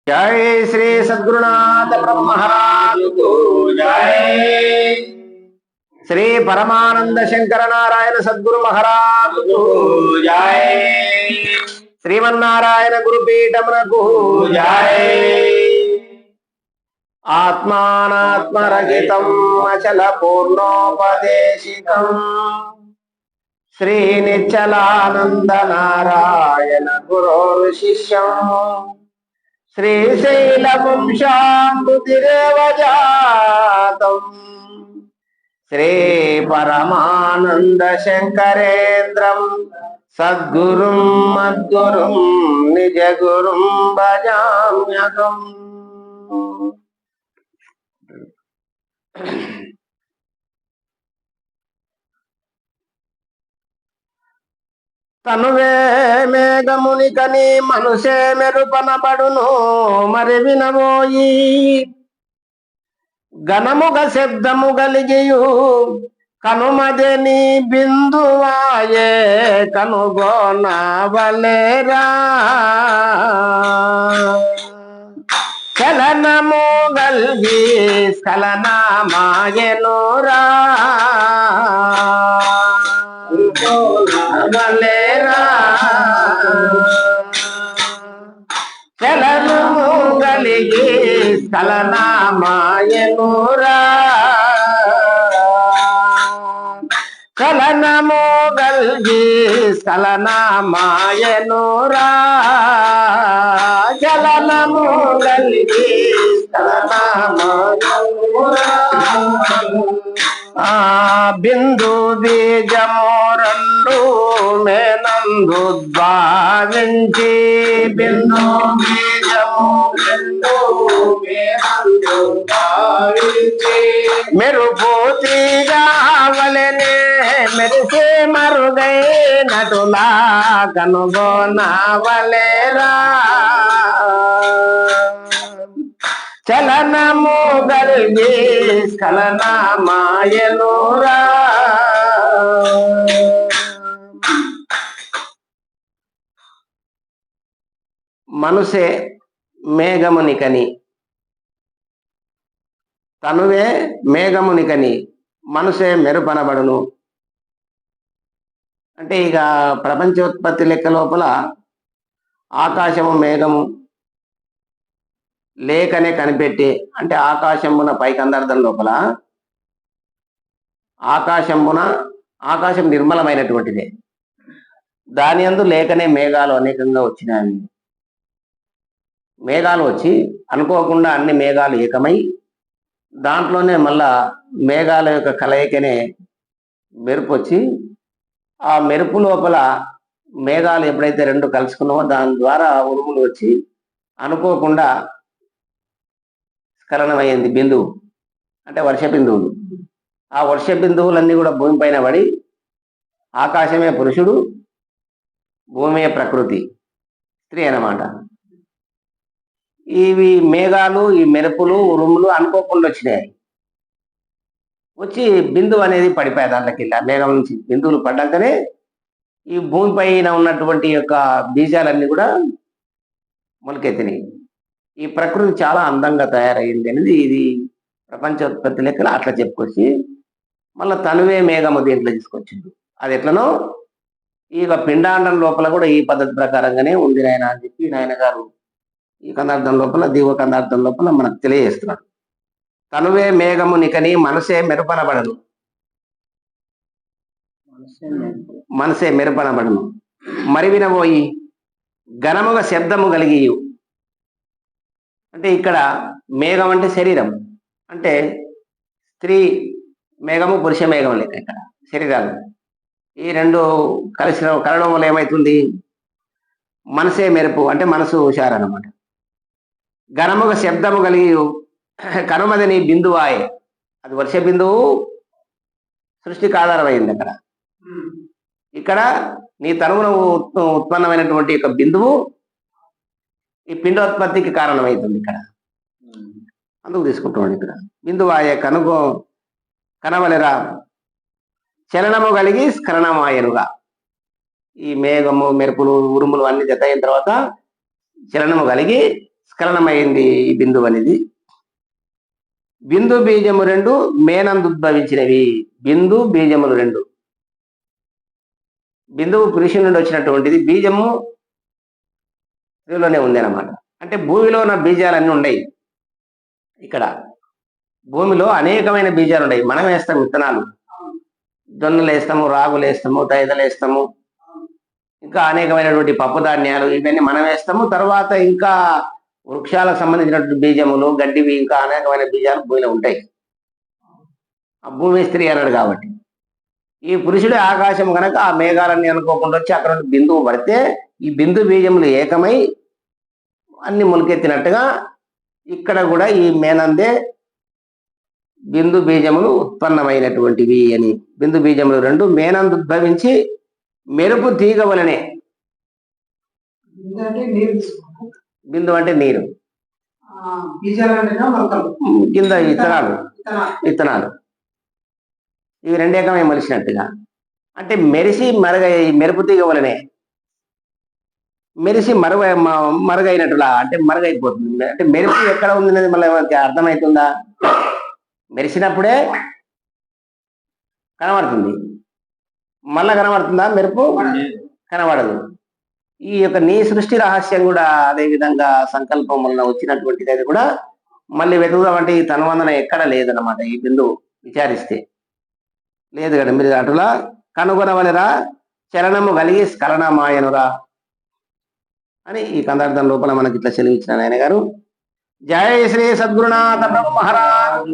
जय श्री सद्गुरुनाथ ब्रह्ममहाराज को जय। श्री परमानंद शंकर नारायण सद्गुरु महाराज को जय। श्रीमन्नारायण गुरुपीठमुनकु जय। आत्मानात्मरहितम् अचल पूर्णोपदेशिकम् श्री निश्चलानंद नारायण गुरुर्शिष्यम् श्रीशैलवंशामृतिरेव जातम् श्री परमानंद शंकरेन्द्रं सद्गुरुं मद्गुरुं निज गुरुं भजाम्यहम्। తనువే మేఘమునికని మనుషే మెరుపనబడును మరి వినబోయి ఘనముగ శబ్దము గలిగియు కనుమదని బిందువాయే కనుగొనవలేరా చలనము గల్గి స్ఖలనమాయెనురా వలేరా చలనము గలిగి స్ఖలనమాయెనురా చలనము గల్గి స్ఖలనమాయెనురా చలనము గల్గి స్ఖలనమాయెనురా బిందు బీజము రెండు మేనందు భావించి బిందు బీజము రెండు మేనందు భావించి మెరుపోతిగా వలెనే మెరిసే మరుగై నటులా కనుగొనవలేరా చలనము గల్గి స్ఖలనమాయెనురా మనసే మేఘమునికని తనువే మేఘమునికని మనసే మెరుపనబడును అంటే ఇక ప్రపంచోత్పత్తి లెక్క లోపల ఆకాశము మేఘము లేకనే కనిపెట్టి అంటే ఆకాశంబున పైకి అందర్థం లోపల ఆకాశం నిర్మలమైనటువంటిదే దాని యందు లేకనే మేఘాలు అనేకంగా వచ్చినాయి. మేఘాలు వచ్చి అనుకోకుండా అన్ని మేఘాలు ఏకమై దాంట్లోనే మళ్ళా మేఘాల యొక్క కలయికనే మెరుపు వచ్చి ఆ మెరుపు లోపల మేఘాలు ఎప్పుడైతే రెండు కలుసుకున్నామో దాని ద్వారా ఉరుములు వచ్చి అనుకోకుండా స్ఖలనమైంది బిందువు అంటే వర్ష బిందువులు. ఆ వర్ష బిందువులన్నీ కూడా భూమి పైన పడి ఆకాశమే పురుషుడు భూమియే ప్రకృతి స్త్రీ అన్నమాట. ఇవి మేఘాలు ఈ మెరుపులు ఉరుములు అనుకోకుండా వచ్చినాయి. వచ్చి బిందువు అనేది పడిపోయాయి దాంట్లోకి మేఘం నుంచి బిందువులు పడ్డాకనే ఈ భూమి పైన ఉన్నటువంటి యొక్క బీజాలన్నీ కూడా మొలకెత్తినాయి. ఈ ప్రకృతి చాలా అందంగా తయారైంది అనేది ఇది ప్రపంచోత్పత్తి లెక్కలు అట్లా చెప్పుకొచ్చి మళ్ళీ తనువే మేఘము దీంట్లో తీసుకొచ్చింది. అది ఎట్లనో ఇక పిండాండం లోపల కూడా ఈ పద్ధతి ప్రకారంగానే ఉంది నాయన అని చెప్పి నాయన గారు ఈ కందార్థం లోపల దీవ కందార్థం లోపల మనకు తెలియజేస్తున్నాడు. తనువే మేఘమునికని మనసే మెరుపనబడను మనసే మెరుపనబడను మరి వినబోయి ఘనముగా శబ్దము కలిగియు అంటే ఇక్కడ మేఘం అంటే శరీరం అంటే స్త్రీ మేఘము పురుష మేఘం లేక ఇక్కడ శరీరాలు ఈ రెండు కలడం వల్ల ఏమవుతుంది మనసే మెరుపు అంటే మనసు హుషారన్నమాట. ఘనముగా శబ్దము కలిగి కనుమదని బిందువాయే అది వర్ష బిందువు సృష్టికి ఆధారమైంది. ఇక్కడ నీ తనువును ఉత్పన్నమైనటువంటి యొక్క బిందువు ఈ పిండోత్పత్తికి కారణమవుతుంది. ఇక్కడ అందుకు తీసుకుంటున్నాడు. ఇక్కడ బిందువాయే కనవలెరా చలనము కలిగి స్ఖలనమాయనుగా ఈ మేఘము మెరుపులు ఉరుములు అన్ని జత అయిన తర్వాత చలనము కలిగి స్ఖలనమైంది ఈ బిందువు అనేది. బిందు బీజము రెండు మేనందు ఉద్భవించినవి. బిందు బీజములు రెండు. బిందువు పురుషుని నుండి వచ్చినటువంటిది, బీజము స్త్రీలోనే ఉంది అన్నమాట. అంటే భూమిలో ఉన్న బీజాలన్నీ ఉన్నాయి. ఇక్కడ భూమిలో అనేకమైన బీజాలు ఉన్నాయి. మనం వేస్తాం విత్తనాలు, జొన్నలు వేస్తాము, రాగులు వేస్తాము, తైదలు వేస్తాము, ఇంకా అనేకమైనటువంటి పప్పు ధాన్యాలు ఇవన్నీ మనం వేస్తాము. తర్వాత ఇంకా వృక్షాలకు సంబంధించినటువంటి బీజములు, గడ్డివి, ఇంకా అనేకమైన బీజాలు భూమిలో ఉంటాయి. ఆ భూమి స్త్రీ అన్నాడు కాబట్టి, ఈ పురుషుడే ఆకాశం కనుక ఆ మేఘాలన్నీ అనుకోకుండా వచ్చి అక్కడ బిందువు పడితే ఈ బిందు బీజములు ఏకమై అన్ని మొలకెత్తినట్టుగా ఇక్కడ కూడా ఈ మేనందే బిందు బీజములు ఉత్పన్నమైనటువంటివి అని. బిందు బీజములు రెండు మేనందు ఉద్భవించి మెరుపు తీగ వలనే. బిందు అంటే నీరు, కింద విత్తనాలు ఇవి రెండేకమే మలిసినట్టుగా. అంటే మెరిసి మెరుపు తీగ వలనే మెరిసి మరుగైనట్టులా, అంటే మరుగైపోతుంది. అంటే మెరుపు ఎక్కడ ఉంది అనేది మళ్ళీ అర్థమవుతుందా? మెరిసినప్పుడే కనబడుతుంది, మళ్ళా కనబడుతుందా? మెరుపు కనబడదు. ఈ యొక్క నీ సృష్టి రహస్యం కూడా అదే విధంగా సంకల్పం వలన వచ్చినటువంటిది. అది కూడా మళ్ళీ వెతుకుదామంటే ఈ తనువందన ఎక్కడ లేదన్నమాట. ఈ బిందువు విచారిస్తే లేదు కదా. మీరు అటులా కనుగొనవలరా చలనము కలిగి స్ఖలనమాయనురా అని ఈ కందార్థం లోపల మనకి ఇట్లా సెలవిచ్చిన ఆయన గారు. జయ శ్రీ సద్గురునాథ బ్రహ్మహరాజ్.